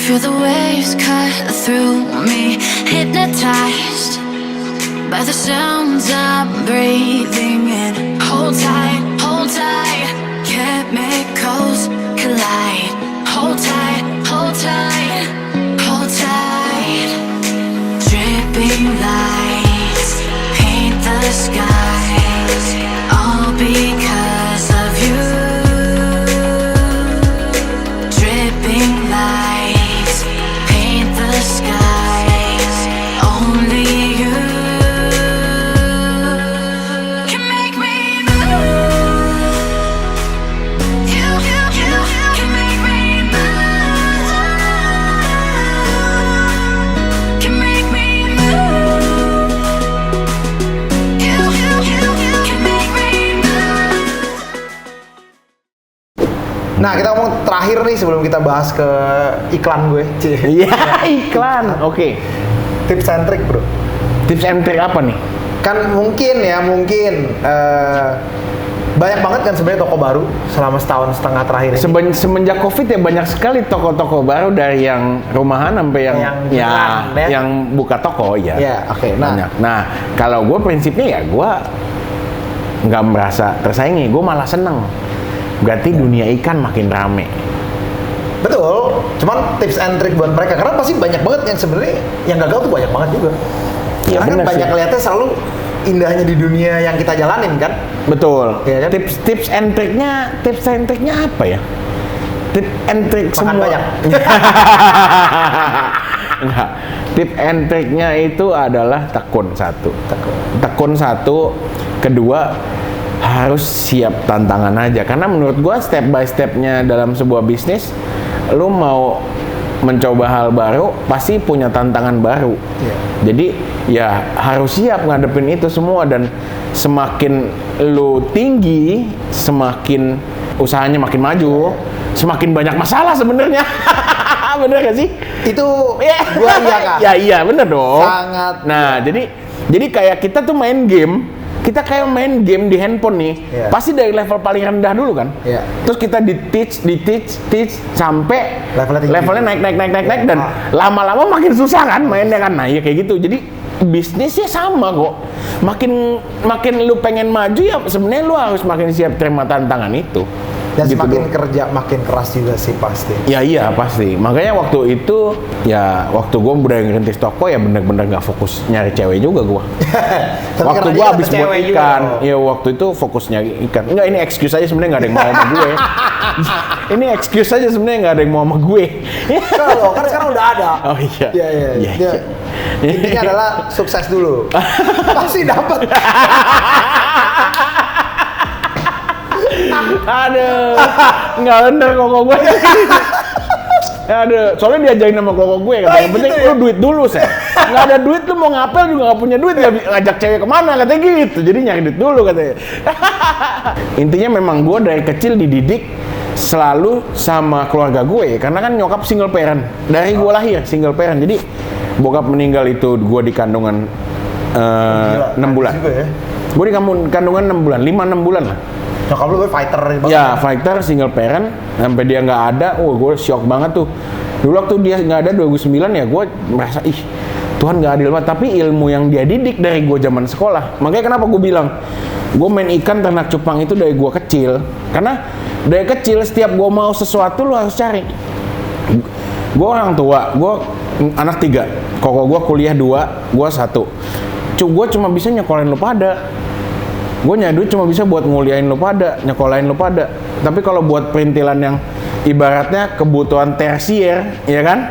Feel the waves cut through me, hypnotized by the sounds I'm breathing in. Hold tight, chemicals collide. Hold tight, hold tight, hold tight. Dripping lights paint the skies, all because of you. Dripping lights paint the skies, only you can make me move. You can make me move. Can make me move. You can make me move. Nah, kita ngomong terakhir nih sebelum kita bahas ke iklan gue. Iya, iklan. Oke. Tips and trick, bro. Tips and trick apa nih? Kan mungkin banyak banget kan sebenarnya toko baru selama setahun setengah terakhir ini. Semenjak Covid ya banyak sekali toko-toko baru, dari yang rumahan sampai yang jualan, ya? yang buka toko ya. Ya, oke. Banyak. Nah, kalau gue prinsipnya ya gue nggak merasa tersaingi, gue malah seneng. Berarti dunia ikan makin rame. Betul. Cuman tips and trick buat mereka karena pasti banyak banget yang sebenarnya yang gagal tuh banyak banget juga. Iya, Karena kan bener banyak sih. lihatnya selalu indahnya di dunia yang kita jalanin kan. Betul. Iya kan? Tips and tricknya apa ya? Tips and trick Makan semua. banyak. Enggak. Tips and tricknya itu adalah tekun satu. Tekun satu. Kedua, harus siap tantangan aja. Karena menurut gua step by stepnya dalam sebuah bisnis, lu mau mencoba hal baru pasti punya tantangan baru. Iya. Jadi ya harus siap ngadepin itu semua, dan semakin lu tinggi, semakin usahanya makin maju, semakin banyak masalah sebenarnya. Bener gak sih? Itu Iya. gua iya kan. Ya iya bener dong. Sangat. Nah, jadi kayak kita tuh main game. Kita kayak main game di handphone nih, Iya. pasti dari level paling rendah dulu kan. Iya. Terus kita di teach sampai Levelnya tinggi. levelnya naik dan Ah. lama-lama makin susah kan mainnya kan. Nah, ya kayak gitu. Jadi bisnisnya sama kok. Makin lu pengen maju ya sebenarnya lu harus makin siap terima tantangan itu. Dan Gitu semakin doang. kerja makin keras juga sih pasti. Ya iya pasti. Makanya waktu itu ya waktu gue udah ngerintis toko ya bener-bener nggak fokus nyari cewek juga gue. Tapi Waktu karena gue dia habis dapet buat cewek juga ikan, dong. ya waktu itu fokus nyari ikan. Enggak, ini excuse aja sebenarnya nggak ada yang mau sama gue. Ini excuse aja sebenarnya nggak ada yang mau sama gue. Kalau kan sekarang udah ada. Oh iya. Iya. Iya, Dia- iya. Intinya adalah sukses dulu. Pasti dapat. Aduh, nggak bener koko gue. Aduh, soalnya diajarin sama koko gue katanya, yang penting gitu ya? lu duit dulu, Seth. Nggak ada duit, lu mau ngapel juga nggak punya duit, ngajak cewek kemana, katanya gitu. Jadi nyari duit dulu katanya. Intinya memang gue dari kecil dididik selalu sama keluarga gue, karena kan nyokap single parent. Dari gue lahir single parent, jadi bokap meninggal itu gue di kandungan 6 bulan. Juga ya. Gue di kandungan 6 bulan, 5-6 bulan lah. Nyokap lu gue fighter banget. Ya, fighter, single parent, sampai dia nggak ada, gue shock banget tuh. Dulu waktu dia nggak ada 2009 ya, gue merasa Tuhan nggak adil banget. Tapi ilmu yang dia didik dari gue zaman sekolah, makanya kenapa gue bilang, gue main ikan ternak cupang itu dari gue kecil. Karena dari kecil setiap gue mau sesuatu lo harus cari. Gue orang tua, gue anak 3, koko gue kuliah 2, gue 1. Gue cuma bisa nyekolahin lo pada. Gue nyari duit cuma bisa buat nguliain lo pada, nyekolahin lo pada. Tapi kalau buat perintilan yang ibaratnya kebutuhan tersier, ya kan?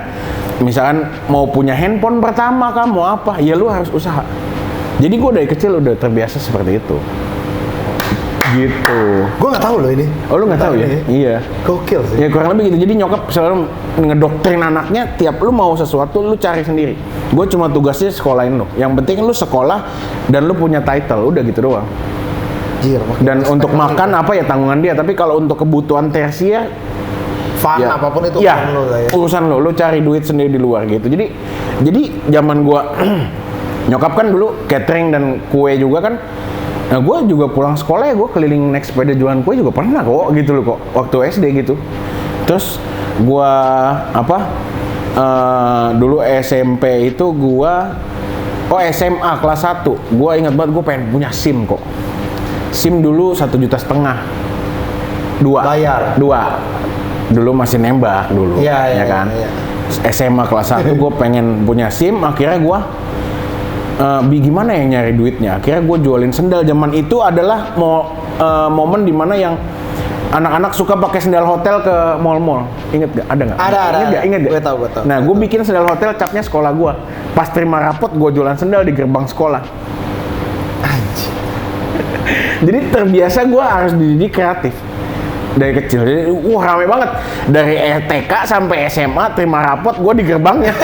Misalkan mau punya handphone pertama kan, mau apa, ya lu harus usaha. Jadi gue dari kecil udah terbiasa seperti itu. Gitu. Gue nggak tahu loh ini. Oh lu nggak tahu ya? Iya. Gokil sih. Ya kurang lebih gitu. Jadi nyokap selalu ngedoktrin anaknya, tiap lu mau sesuatu lu cari sendiri. Gue cuma tugasnya sekolahin lu. Yang penting lu sekolah dan lu punya title, udah gitu doang. Jir, makin Dan respect untuk lagi. makan apa ya tanggungan dia. Tapi kalau untuk kebutuhan tersier, fun ya, apapun itu ya, urusan lu lah ya. urusan lu cari duit sendiri di luar gitu. Jadi zaman gua nyokap kan dulu catering dan kue juga kan. Nah, gue juga pulang sekolah ya, gue keliling naik sepeda jualan kue juga pernah kok gitu loh kok, waktu SD gitu. Terus gue Dulu SMP itu SMA kelas 1 gua ingat banget gua pengen punya SIM kok. SIM dulu 1,5 juta. 2 Bayar. 2 dulu masih nembak dulu. Iya, kan. iya. SMA kelas 1 gua pengen punya SIM, akhirnya gua gimana ya nyari duitnya. Akhirnya gua jualin sendal. Zaman itu adalah momen dimana yang anak-anak suka pakai sendal hotel ke mall-mall. Ingat gak? Ada nggak? Ada. Ingat gak? Gue tahu. Nah, gue bikin sendal hotel capnya sekolah gue. Pas terima rapot, gue jualan sendal di gerbang sekolah. Anjir. Jadi terbiasa gue harus dididik kreatif dari kecil. Jadi, rame banget. Dari TK sampai SMA terima rapot, gue di gerbangnya.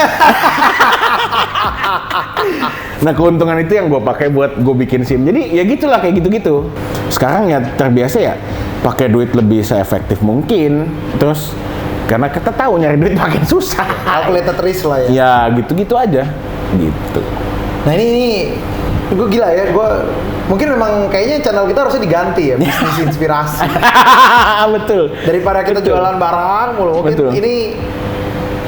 Nah, keuntungan itu yang gue pakai buat gue bikin SIM. Jadi ya gitulah, kayak gitu-gitu. Sekarang ya terbiasa ya pakai duit lebih seefektif mungkin. Terus karena kita tahu nyari duit makin susah. Calculated risk lah ya. Ya gitu-gitu aja. Gitu. Nah ini gue gila ya, gue mungkin memang kayaknya channel kita harusnya diganti ya, bisnis inspirasi. Betul. Daripada kita jualan barang mulu, mungkin Betul. ini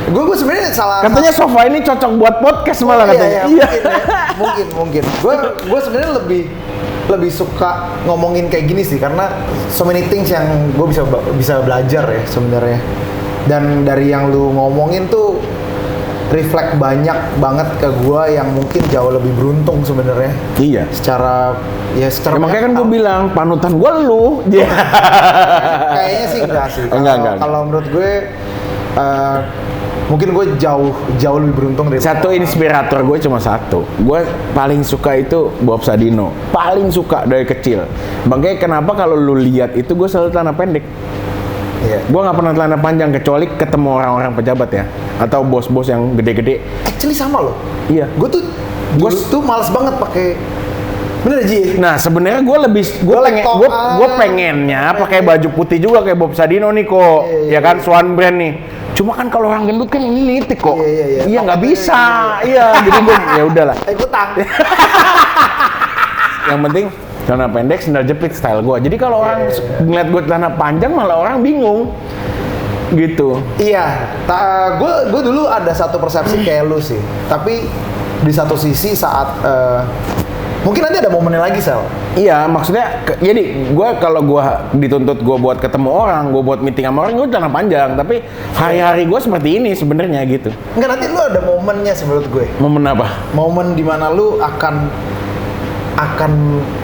gue sebenarnya salah. Katanya sofa ini cocok buat podcast malah katanya. Iya. Mungkin. Gue sebenarnya lebih suka ngomongin kayak gini sih, karena so many things yang gue bisa belajar ya sebenarnya. Dan dari yang lu ngomongin tuh reflect banyak banget ke gue yang mungkin jauh lebih beruntung sebenarnya. Iya. Secara Ya, makanya kan gue bilang panutan gue lu. Kayaknya sih enggak sih. Enggak. Kalau menurut gue mungkin gue jauh lebih beruntung dari Satu inspirator gue cuma satu. Gue paling suka itu Bob Sadino. Paling suka dari kecil. Makanya kenapa kalau lu lihat itu gue selalu celana pendek. Iya. Gue nggak pernah celana panjang kecuali ketemu orang-orang pejabat ya, atau bos-bos yang gede-gede. Actually sama loh. Iya. Gue tuh males banget pakai. Bener Ji? Nah sebenarnya gue pengennya pakai baju putih juga kayak Bob Sadino nih kok, ya kan Swan Brand nih. Cuma kan kalau orang gendut kan ini nitik kok. Iya nggak bisa. Iya jadi gue ya udahlah. Ikutan. Yang penting celana pendek, sandal jepit style gue. Jadi kalau orang ngeliat gue celana panjang malah orang bingung. Gitu. Iya. Gue dulu ada satu persepsi kayak lu sih. Tapi di satu sisi saat mungkin nanti ada momennya lagi, Sel. Iya, maksudnya jadi gue kalau gue dituntut gue buat ketemu orang, gue buat meeting sama orang, gue celana panjang. Tapi hari-hari gue seperti ini sebenarnya gitu. Enggak, nanti lu ada momennya sih menurut gue. Momen apa? Momen dimana lu akan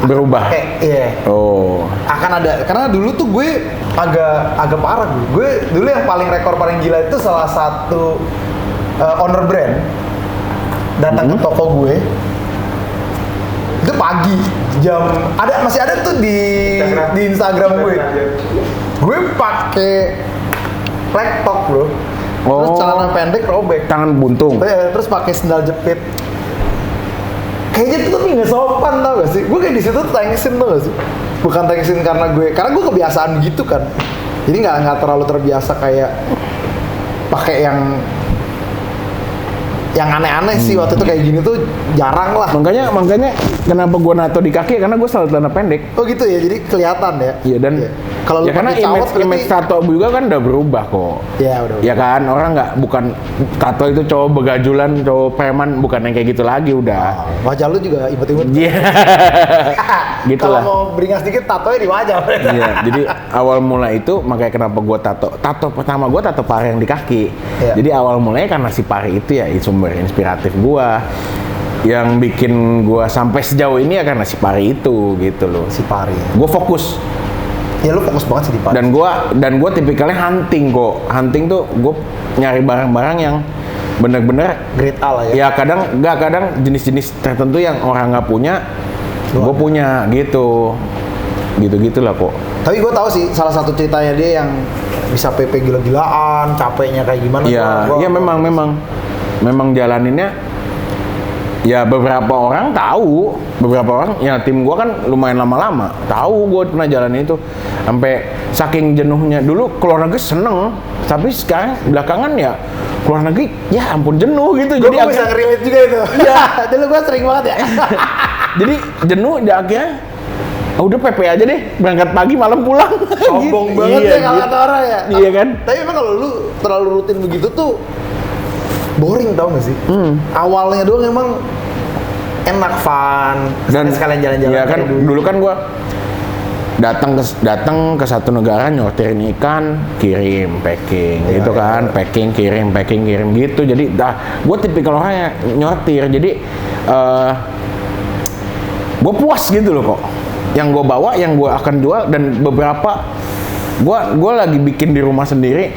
Berubah. Iya. Oh. Akan ada, karena dulu tuh gue agak parah gue. Gue dulu yang rekor paling gila itu salah satu owner brand datang ke toko gue. Itu pagi jam masih ada tuh di Instagram gue. Gue pakai laptop bro. Terus celana pendek robek. Tangan buntung. Terus pakai sandal jepit. Kayaknya itu tapi nggak sopan tau gak sih? Gue kayak di situ thanksin tau gak sih? Bukan thanksin karena gue kebiasaan gitu kan. Jadi nggak terlalu terbiasa kayak pakai yang aneh-aneh sih waktu itu, kayak gini tuh jarang lah. Makanya kenapa gue nato di kaki, karena gue selalu celana pendek. Oh gitu ya, jadi kelihatan ya. Iya dan kalau ya karena image tato juga kan udah berubah kok. Iya udah. Ya kan orang bukan tato itu cowok begajulan, cowok preman, bukan yang kayak gitu lagi udah. Wajah lu juga imut-imut. Iya. Gitu Kalau lah. mau beringas dikit tatonya di wajah. Iya, jadi awal mula itu makanya kenapa gue tato pertama gue tato pari yang di kaki. Iya. Jadi awal mulanya karena si pari itu ya sumber inspiratif gue. Yang bikin gue sampai sejauh ini ya karena si pari itu gitu loh. Si pari. Gue fokus. Ya lu fokus banget sih di pari. Dan gue tipikalnya hunting kok. Hunting tuh gue nyari barang-barang yang bener-bener grade A lah ya. Ya kadang jenis-jenis tertentu yang orang nggak punya, gue punya gitu lah kok. Tapi gue tahu sih salah satu ceritanya dia yang bisa PP gila-gilaan, capeknya kayak gimana. Iya memang jalaninnya. Ya beberapa orang tahu, beberapa orang ya tim gue kan lumayan lama-lama tahu gue pernah jalanin itu sampai saking jenuhnya. Dulu keluar negeri seneng, tapi sekarang belakangan ya keluar negeri ya ampun jenuh gitu. Jadi bisa nge-relate juga itu. Iya, dulu gue sering banget ya. Jadi jenuh akhirnya udah PP aja deh, berangkat pagi malam pulang. Sombong banget ya kalau kata orang ya. Iya kan? Tapi emang kalau lu terlalu rutin begitu tuh boring tau gak sih? Awalnya doang emang enak, fun, Dan sekalian jalan-jalan. ya kan kayak dulu kan gua datang ke satu negara nyortirin ikan, kirim, packing, Iya, gitu iya. kan, packing, kirim, gitu. Jadi gue tipikal orang yang nyortir, jadi gue puas gitu loh kok. Yang gue bawa, yang gue akan jual, dan beberapa gue lagi bikin di rumah sendiri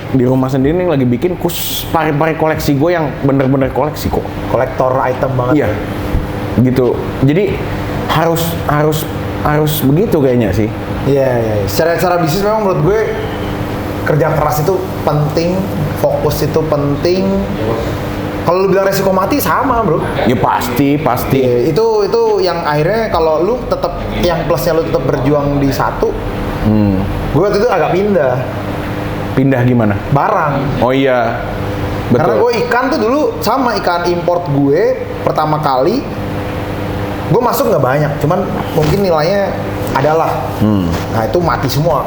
nih lagi bikin pari-pari koleksi gue yang bener-bener koleksi kok. kolektor item banget. Iya, gitu. Jadi harus begitu kayaknya sih. Iya. Secara bisnis memang menurut gue kerja keras itu penting, fokus itu penting. Kalau lu bilang resiko mati sama, bro. Ya pasti. Iya, itu yang akhirnya kalau lu tetap yang plusnya lu tetap berjuang di satu. Gue waktu itu agak Pindah gimana? barang. Oh iya, Karena betul. gue ikan tuh dulu sama ikan import gue pertama kali gue masuk nggak banyak, cuman mungkin nilainya adalah. Nah itu mati semua.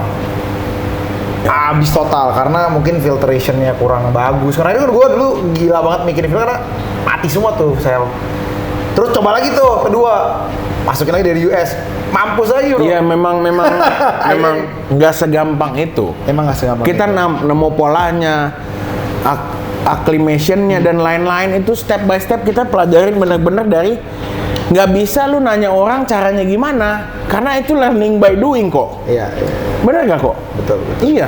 Habis total karena mungkin filtrationnya kurang bagus. Karena itu kan gue dulu gila banget mikirin film karena mati semua tuh sel. Terus coba lagi tuh kedua, masukin lagi dari US, mampus lagi bro. Iya memang nggak segampang itu. Emang nggak segampang Kita itu. nemu polanya, acclimationnya dan lain-lain itu step by step kita pelajarin bener-bener dari. Nggak bisa lu nanya orang caranya gimana, karena itu learning by doing kok. Iya. Bener nggak kok? Betul. Iya.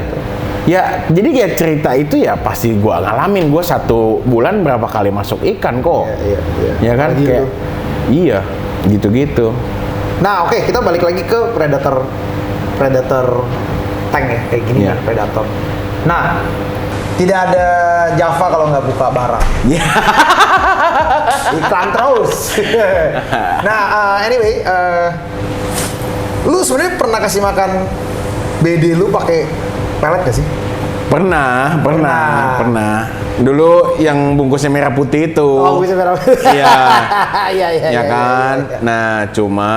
Ya, jadi kayak cerita itu ya pasti gua ngalamin. Gua 1 bulan berapa kali masuk ikan kok. Iya. Ya kan? Lagi Kayak, lu. iya, gitu-gitu. Nah oke, kita balik lagi ke predator tank ya, kayak gini Iya. predator. Nah, tidak ada Java kalau nggak buka barang. Iya. Iklan terus. Nah, anyway, lu sebenarnya pernah kasih makan BD lu pakai pelet gak sih? Pernah. Pernah. Dulu yang bungkusnya merah putih itu. Oh, bisa merah. Iya. Iya. Ya kan? Iya. Nah, cuma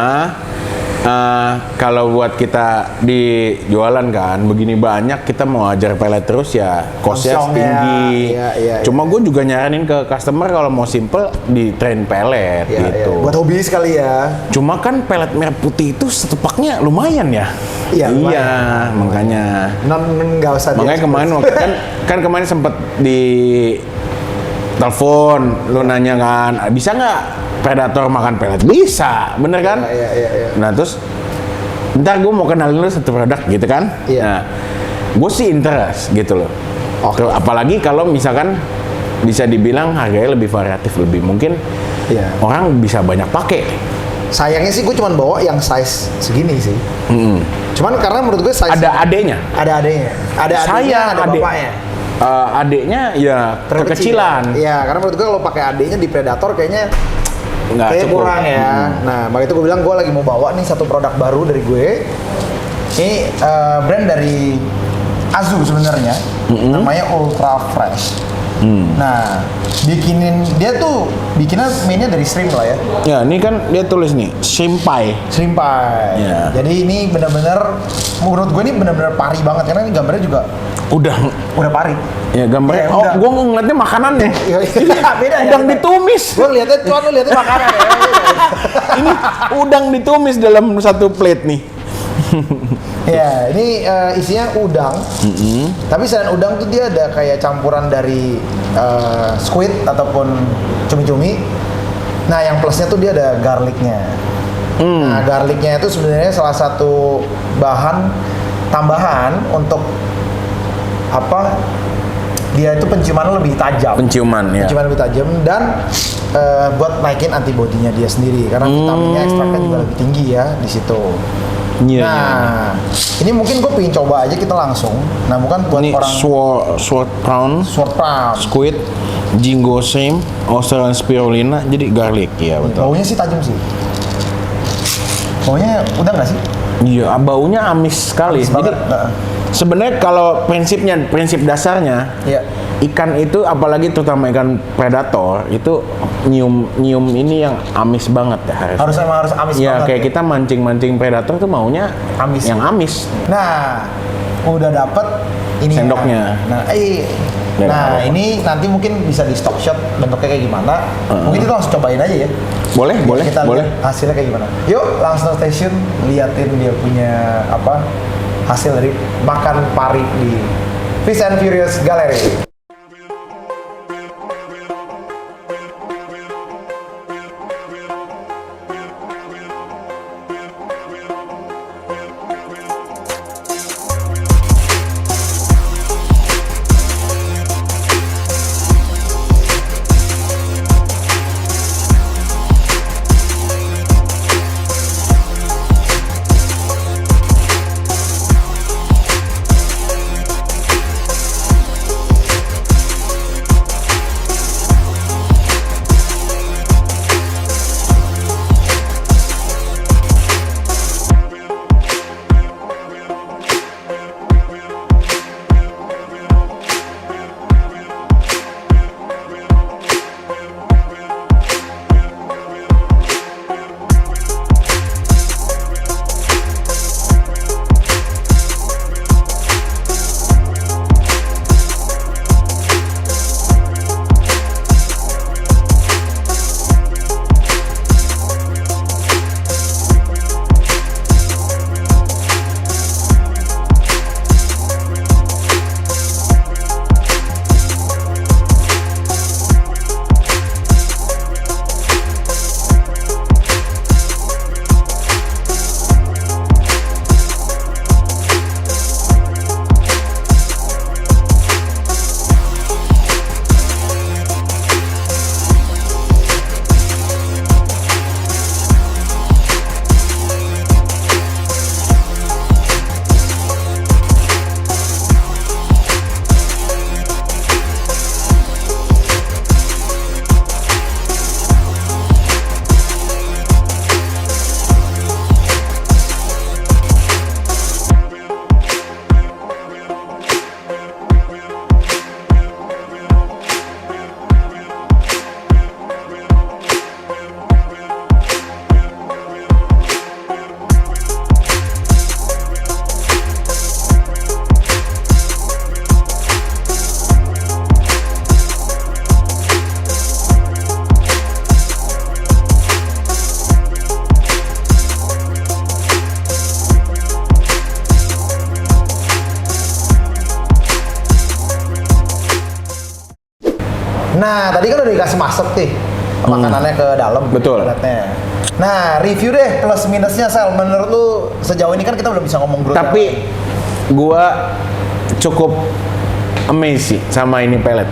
kalau buat kita di jualan kan begini banyak, kita mau ajar pelet terus ya cost-nya Kosong ya. tinggi. Iya. Cuma gue juga nyaranin ke customer kalau mau simple di train pelet Iya. gitu. Buat hobi sekali ya. Cuma kan pelet merah putih itu setepaknya lumayan ya. Iya, lumayan. Iya, makanya. Nggak usah. Makanya kemarin waktu kan kemarin sempet di telepon lu nanya kan, bisa nggak predator makan pelet? Bisa, bener kan? Iya. Nah terus ntar gue mau kenalin lu satu produk gitu kan? Iya. Nah, gue sih interest gitu loh. Oke. Apalagi kalau misalkan bisa dibilang harganya lebih variatif, lebih mungkin Iya. orang bisa banyak pakai. Sayangnya sih gue cuma bawa yang size segini sih. Cuman karena menurut gue size Ada adeknya. ada adanya. Ada adiknya, Sayang ada adek. bapaknya. Adeknya ya Terlalu kecil. kekecilan. Iya, karena menurut gue kalau pakai adiknya di Predator kayaknya Nggak kayak cukup. kurang ya. Nah, makanya itu gue bilang gue lagi mau bawa nih satu produk baru dari gue. Ini brand dari Azu sebenarnya. Namanya Ultra Fresh. Nah, bikinnya mainnya dari shrimp lah ya. Ya, ini kan dia tulis nih, simpai. Shrimp pie. Iya. Jadi ini benar-benar menurut gue ini benar-benar pari banget karena ini gambarnya juga Udah pari. ya gambarnya. Iya, Oh, udah. gua ngeliatnya makanannya. Iya, beda ya. Udang ditumis. Gue lihatnya cuma lu lihatnya makanan ya. Ini udang ditumis dalam satu plate nih. Ya, ini isinya udang. Tapi selain udang tuh dia ada kayak campuran dari squid ataupun cumi-cumi. Nah, yang plusnya tuh dia ada garlicnya. Nah, garlicnya itu sebenarnya salah satu bahan tambahan untuk apa? Dia itu penciuman lebih tajam. Penciuman ya. Penciuman lebih tajam dan buat naikin antibodinya dia sendiri karena vitaminnya ekstraknya juga lebih tinggi ya di situ. Iya. Nah, ini mungkin gue pengen coba aja kita langsung. Nah, bukan buat Ini orang sword prawn, short prawn. squid, jingo shrimp, Australian spirulina, jadi garlic ya betul. Baunya sih tajam sih. Baunya udah nggak sih? Iya, baunya amis sekali. Amis Jadi banget. Nah. sebenarnya kalau prinsip dasarnya Iya. ikan itu apalagi terutama ikan predator itu nyium ini yang amis banget ya Harus amis ya banget. kayak kita mancing predator tuh maunya Amis. yang amis. Nah, udah dapet ini sendoknya. Nah, ini nanti mungkin bisa di stock shot bentuknya kayak gimana. Mungkin kita langsung cobain aja ya. Boleh, boleh, Kita boleh. lihat hasilnya kayak gimana. Yuk, langsung station liatin dia punya apa hasil dari makan pari di Fast and Furious Gallery. Nah, tadi kan udah dikasih masak nih makanannya ke dalam. Betul. Peletnya. Nah, review deh plus minusnya Sal. Menurut lu sejauh ini kan kita belum bisa ngomong growth. Tapi gua cukup amazed sih sama ini pelet.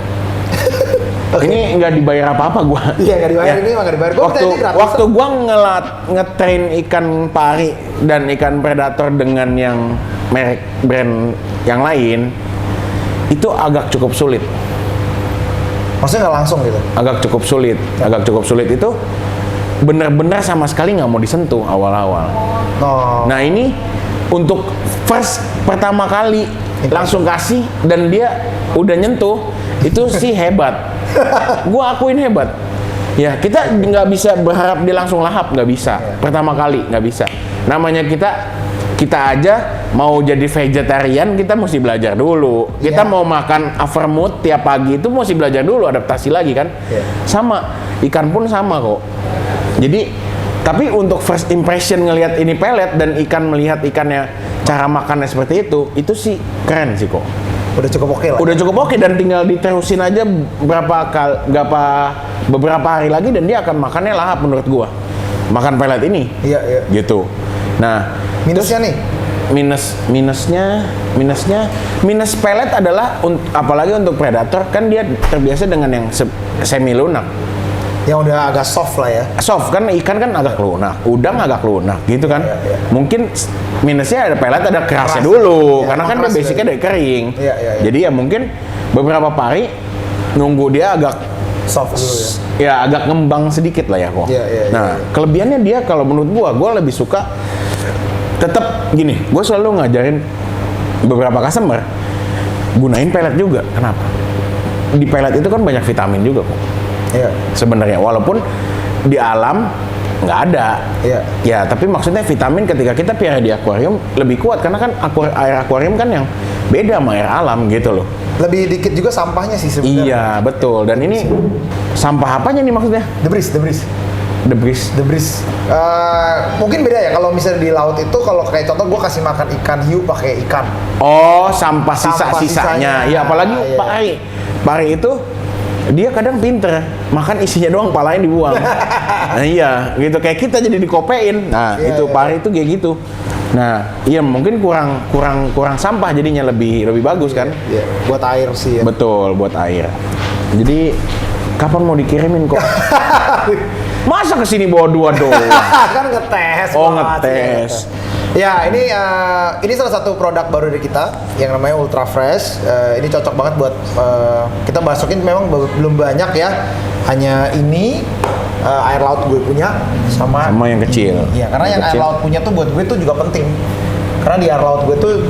Ini nggak dibayar apa-apa gua. Iya, nggak dibayar, ini mah nggak dibayar. Gua Waktu gua ngetrain ikan pari dan ikan predator dengan yang merek brand yang lain, itu agak cukup sulit. Maksudnya nggak langsung gitu? Agak cukup sulit itu benar-benar sama sekali nggak mau disentuh awal-awal. Oh. Nah ini untuk pertama kali langsung kasih dan dia udah nyentuh, itu sih hebat. Gua akuin hebat. Ya kita nggak bisa berharap dia langsung lahap, nggak bisa. Pertama kali nggak bisa. Namanya kita aja mau jadi vegetarian, kita mesti belajar dulu. Kita mau makan Avermut tiap pagi itu mesti belajar dulu, adaptasi lagi kan. Sama, ikan pun sama kok. Jadi, tapi untuk first impression ngelihat ini pelet dan ikan melihat ikannya cara makannya seperti itu sih keren sih kok. Udah cukup oke lah. Udah cukup oke dan tinggal diterusin aja beberapa hari lagi dan dia akan makannya lahap menurut gua. Makan pelet ini. Iya. Gitu. Nah, minusnya nih? Minus pelet adalah apalagi untuk predator kan dia terbiasa dengan yang semi lunak. Yang udah agak soft lah ya. Soft kan, ikan kan agak lunak, udang agak lunak gitu kan. Iya. Mungkin minusnya ada pelet, ada kerasnya dulu karena kan dia basicnya dari kering. Iya. Jadi ya mungkin beberapa pari nunggu dia agak soft dulu ya. Ya agak ngembang sedikit lah ya kok. Iya. Nah, kelebihannya dia kalau menurut gua lebih suka tetap gini, gue selalu ngajarin beberapa customer gunain pelet juga. Kenapa? Di pelet itu kan banyak vitamin juga kok. Iya. Sebenarnya walaupun di alam nggak ada. Iya. Ya, tapi maksudnya vitamin ketika kita piara di akuarium lebih kuat karena kan air akuarium kan yang beda sama air alam gitu loh. Lebih dikit juga sampahnya sih sebenarnya. Iya, betul. Dan ini sampah apanya nih maksudnya? Debris. Debris. Mungkin beda ya kalau misalnya di laut itu, kalau kayak contoh gue kasih makan ikan hiu pakai ikan. Oh, sampah Sampah sisa-sisanya. sisanya. Ya, apalagi Iya. Pak Ari. Pak Ari itu dia kadang pinter, makan isinya doang, palanya dibuang. Nah, iya, gitu kayak kita jadi dikopein. Nah, Iya, itu iya. Pak Ari itu kayak gitu. Nah, iya mungkin kurang sampah jadinya lebih bagus kan? Iya, buat air sih ya. Betul, buat air. Jadi kapan mau dikirimin kok? Masa kesini bawa 2 doang? Kan ngetes. Oh, Pak. ngetes. Ya, ini salah satu produk baru dari kita yang namanya Ultra Fresh. Ini cocok banget buat kita masukin, memang belum banyak ya. Hanya ini air laut gue punya sama yang kecil. Iya, karena yang air kecil. laut punya tuh buat gue tuh juga penting. Karena di air laut gue tuh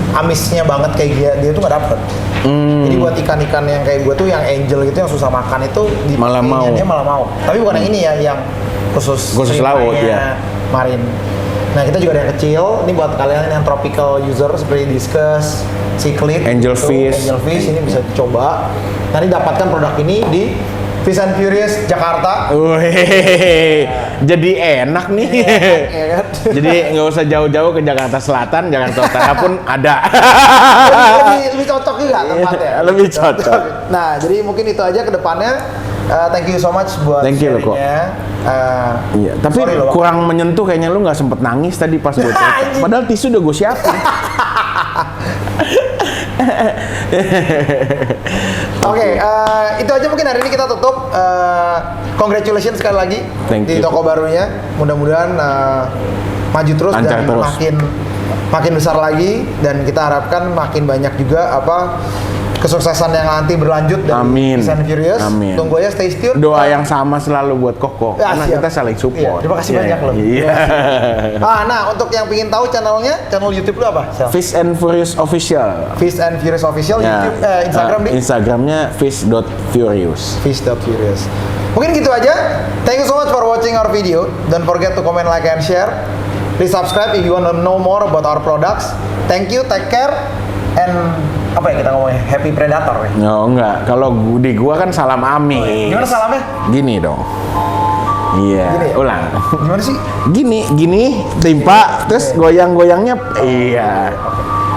amisnya banget kayak dia tuh nggak dapet. Jadi buat ikan-ikan yang kayak gue tuh yang angel gitu yang susah makan itu Malah mau. dia malah mau. Tapi bukan yang ini ya, yang khusus laut serimanya, ya. Marin. Nah, kita juga ada yang kecil. Ini buat kalian yang tropical user seperti discus, cichlid, Angelfish. angelfish ini bisa dicoba. Nanti dapatkan produk ini di Fish and Furious Jakarta. Wih, jadi enak nih. Ya kan? Jadi nggak usah jauh-jauh ke Jakarta Selatan, Jakarta Utara pun ada. lebih cocok juga tempatnya. Lebih cocok. Nah, jadi mungkin itu aja ke depannya. Thank you so much buat Thank you loh, kok. sharingnya. Iya, tapi Sorry loh, kurang menyentuh kayaknya lu nggak sempet nangis tadi pas gue cerita. Anjing. Padahal tisu udah gue siapin. Oke, itu aja mungkin hari ini kita tutup. Congratulations sekali lagi Thank di you. toko barunya. Mudah-mudahan maju terus Lancar dan terus. makin besar lagi, dan kita harapkan makin banyak juga kesuksesan yang nanti berlanjut dari Amin. Fish and Furious. Amin. Tunggu aja, stay tune. Doa yang sama selalu buat Koko, Ya, karena siap. kita saling Iya, support. terima kasih Iya, banyak loh. Iya. Nah, untuk yang ingin tahu channel YouTube lu apa? Sel? Fish and Furious Official. Fish and Furious Official, Ya, YouTube, Instagram di Instagramnya fish.furious. fish.furious. Mungkin gitu aja. Thank you so much for watching our video. Don't forget to comment, like, and share. Please subscribe if you want to know more about our products. Thank you, take care, and apa ya kita ngomongnya? Happy Predator ya? No, enggak. Kalau di gua kan salam amin. Gimana salamnya? Gini dong. Iya, Gini ya? ulang. Gimana sih? Gini, timpa, terus goyang-goyangnya. Iya.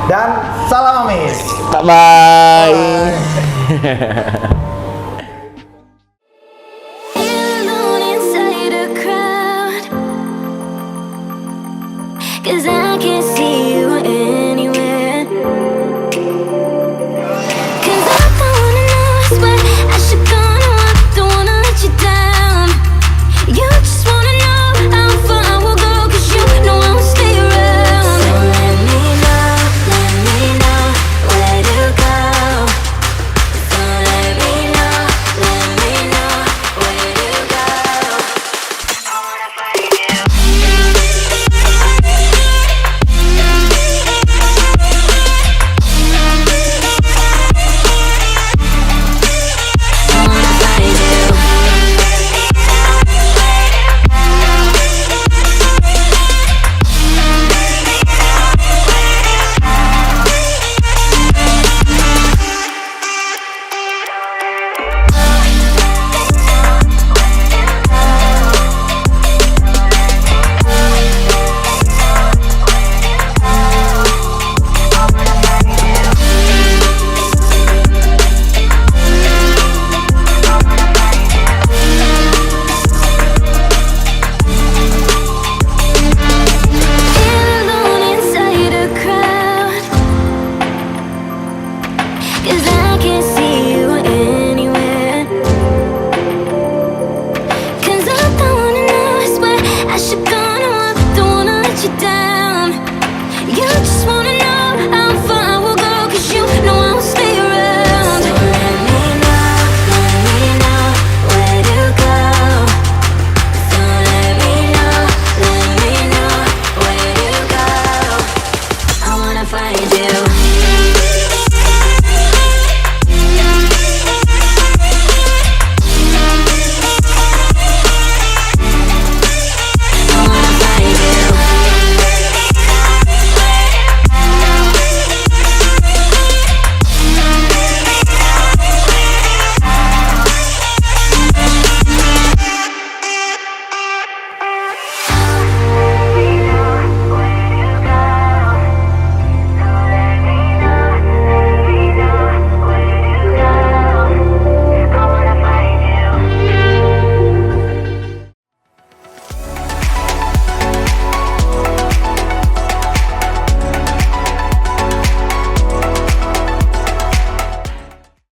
Dan salam amis. Bye-bye. Alone inside a crowd, 'cause I can't see you anywhere. 'Cause I don't wanna know it's where I should go, no, I don't wanna let you down. You just wanna know how far I will go, 'cause you know I will stay around. So let me know where to go. So let me know where to go. I wanna find you. I wanna find you. Alone inside a crowd, 'cause I can't see you anywhere. 'Cause I don't wanna know it's where I should go, no, I don't wanna let you down. You just wanna know how far I will go, 'cause you know I will stay around. So let me know where to go. So let me know where to go. I wanna find